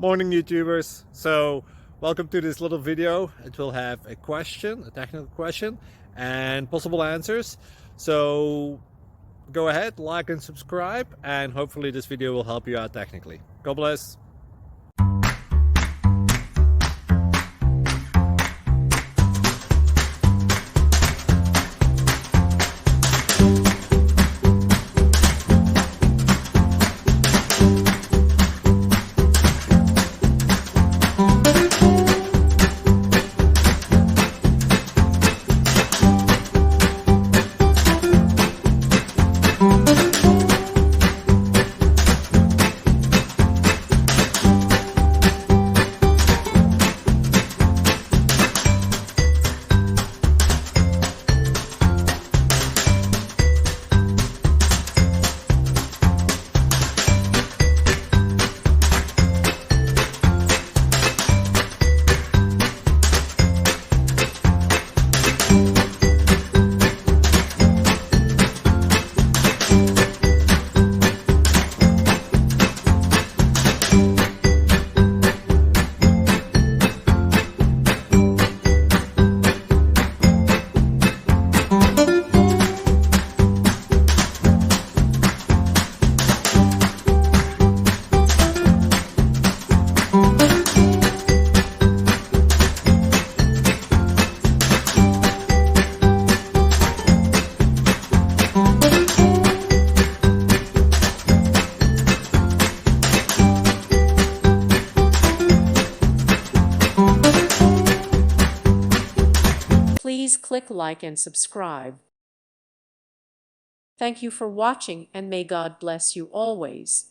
Morning YouTubers. So welcome to this little video. It will have a question, a technical question, and possible answers. So go ahead, like and subscribe, and hopefully this video will help you out technically. God bless. Please click like and subscribe. Thank you for watching, and may God bless you always.